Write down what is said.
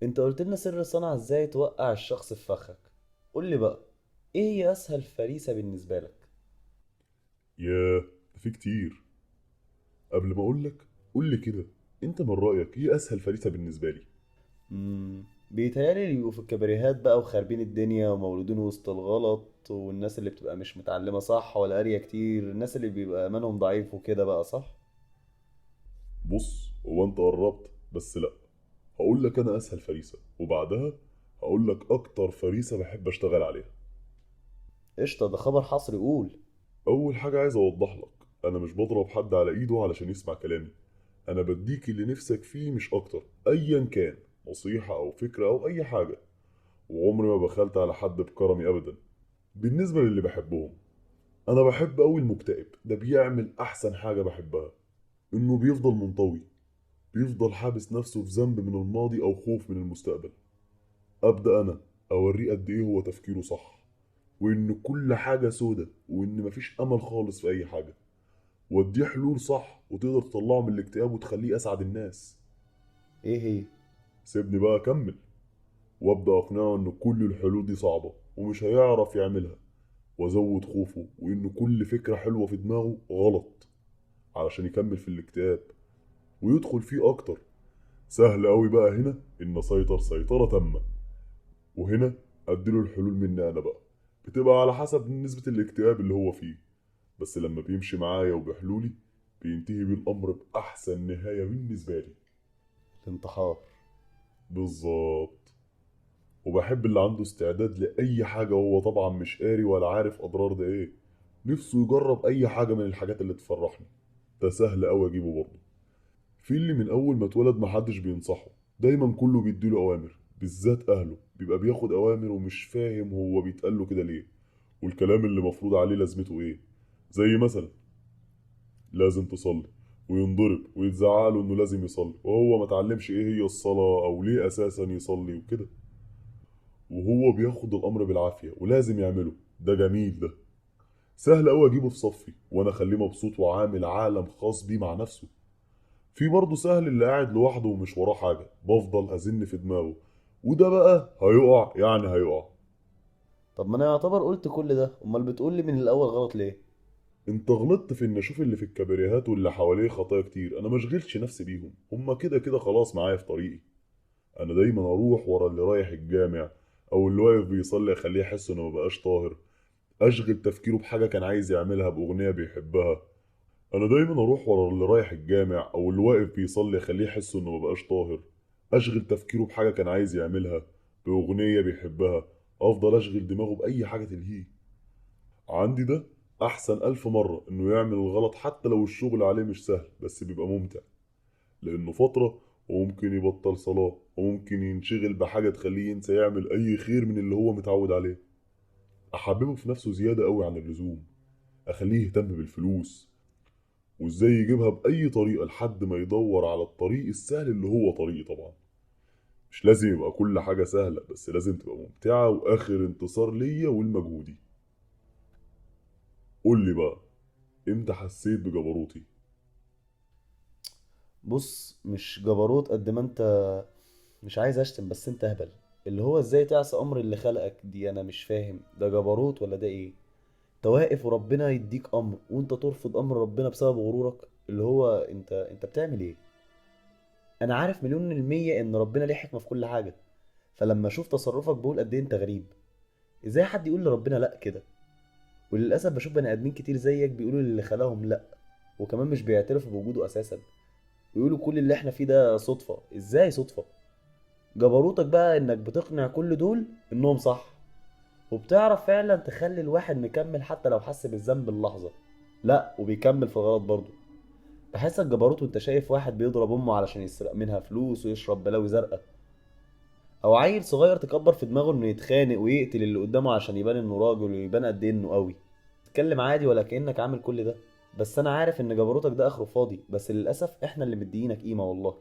انت قلت لنا سر صنع ازاي توقع الشخص في فخك. قول لي بقى، ايه هي اسهل فريسة بالنسبة لك؟ ياه، ده في كتير. قبل ما اقولك، قول لي كده، انت من رأيك ايه اسهل فريسة بالنسبة لي؟ بيتهيألي اللي بيبقوا في الكباريهات بقى وخاربين الدنيا ومولودين وسط الغلط، والناس اللي بتبقى مش متعلمة صح ولا قارية كتير، الناس اللي بيبقى ايمانهم ضعيف وكده بقى، صح؟ بص، هو انت قربت بس لا. هقول لك انا اسهل فريسة وبعدها هقول لك اكتر فريسة بحب اشتغل عليها. قشطة، ده خبر حصري، قول. اول حاجة عايز اوضح لك، انا مش بضرب حد على ايده علشان يسمع كلامي. انا بديك اللي نفسك فيه مش اكتر، ايا كان، نصيحة او فكرة او اي حاجة. وعمري ما بخلت على حد بكرمي ابدا. بالنسبة للي بحبهم، انا بحب اوي المكتئب ده، بيعمل احسن حاجة بحبها، انه بيفضل منطوي، بيفضل حابس نفسه في ذنب من الماضي او خوف من المستقبل. ابدا انا اوريه قد ايه هو تفكيره صح، وان كل حاجة سودة، وان مفيش امل خالص في اي حاجة، واديه حلول صح وتقدر تطلعه من الاكتئاب وتخليه اسعد الناس. ايه هي؟ سيبني بقى اكمل. وابدا اقنعه ان كل الحلول دي صعبة ومش هيعرف يعملها، وازود خوفه وان كل فكرة حلوة في دماغه غلط، علشان يكمل في الاكتئاب ويدخل فيه اكتر. سهل قوي بقى هنا ان اسيطر سيطرة تامة، وهنا اديله الحلول مني انا بقى. بتبقى على حسب نسبة الاكتئاب اللي هو فيه، بس لما بيمشي معايا وبحلولي بينتهي بالامر باحسن نهاية بالنسبة لي. الانتحار. بالظبط. وبحب اللي عنده استعداد لأي حاجة، وهو طبعا مش قاري ولا عارف أضرار ده إيه، نفسه يجرب أي حاجة من الحاجات اللي تفرحني. ده سهل أوي أجيبه برضه. في اللي من أول ما اتولد محدش بينصحه، دايما كله بيديله أوامر، بالذات أهله بيبقى بياخد أوامر ومش فاهم هو بيتقاله كده ليه، والكلام اللي مفروض عليه لازمته إيه. زي مثلا لازم تصلي، وينضرب ويتزعله إنه لازم يصلي وهو ما اتعلمش إيه هي الصلاة أو ليه أساسا يصلي وكده، وهو بياخد الأمر بالعافية ولازم يعمله. ده جميل ده، سهل أوي أجيبه في صفي وأنا أخليه مبسوط وعامل عالم خاص بيه مع نفسه. في برضه سهل اللي قاعد لوحده ومش وراه حاجة، بفضل أزن في دماغه، وده بقى هيقع يعني هيقع. طب ما انا يعتبر قلت كل ده، امال بتقول لي من الاول غلط ليه؟ انت غلطت في ان اشوف اللي في الكباريهات واللي حواليه خطايا كتير، انا مشغلش نفسي بيهم، هما كده كده خلاص معايا في طريقي. انا دايما اروح ورا اللي رايح الجامع او اللي واقف بيصلي، اخليه يحس انه مبقاش طاهر، اشغل تفكيره بحاجة كان عايز يعملها باغنية بيحبها. انا دايما اروح ورا اللي رايح الجامع او اللي واقف بيصلي، اخليه يحس انه مبقاش طاهر، اشغل تفكيره بحاجه كان عايز يعملها باغنيه بيحبها. افضل اشغل دماغه باي حاجه تلهيه. عندي ده احسن الف مره انه يعمل الغلط، حتى لو الشغل عليه مش سهل بس بيبقى ممتع، لانه فتره وممكن يبطل صلاه وممكن ينشغل بحاجه تخليه ينسى يعمل اي خير من اللي هو متعود عليه. احببه في نفسه زياده قوي عن اللزوم، اخليه يهتم بالفلوس وازاي يجيبها بأي طريقة لحد ما يدور على الطريق السهل اللي هو طريقي طبعا. مش لازم يبقى كل حاجة سهلة، بس لازم تبقى ممتعة وآخر انتصار ليا ولمجهودي. قول لي بقى، امتى حسيت بجبروتي؟ بص، مش جبروت قد ما انت، مش عايز اشتم بس انت هبل. اللي هو ازاي تعصى امر اللي خلقك دي، انا مش فاهم ده جبروت ولا ده ايه؟ انت واقف وربنا يديك امر وانت ترفض امر ربنا بسبب غرورك. اللي هو انت بتعمل ايه؟ انا عارف مليون المية ان ربنا ليه حكمة في كل حاجة، فلما اشوف تصرفك بقول قد ايه انت غريب. ازاي حد يقول لربنا لا كده؟ وللاسف بشوف بني ادمين كتير زيك بيقولوا للي خلاهم لا، وكمان مش بيعترفوا بوجوده اساسا، ويقولوا كل اللي احنا فيه ده صدفة. ازاي صدفة؟ جبروتك بقى انك بتقنع كل دول انهم صح، وبتعرف فعلا تخلي الواحد مكمل حتى لو حس بالذنب اللحظة، لا وبيكمل في الغلط برضه. بحسك جبروت وانت شايف واحد بيضرب امه علشان يسرق منها فلوس ويشرب بلاوي زرقاء، او عيل صغير تكبر في دماغه انه يتخانق ويقتل اللي قدامه عشان يبان انه راجل ويبان قد ايه انه قوي. تتكلم عادي ولا كأنك عامل كل ده. بس انا عارف ان جبروتك ده اخره فاضي، بس للاسف احنا اللي مدينك قيمة والله.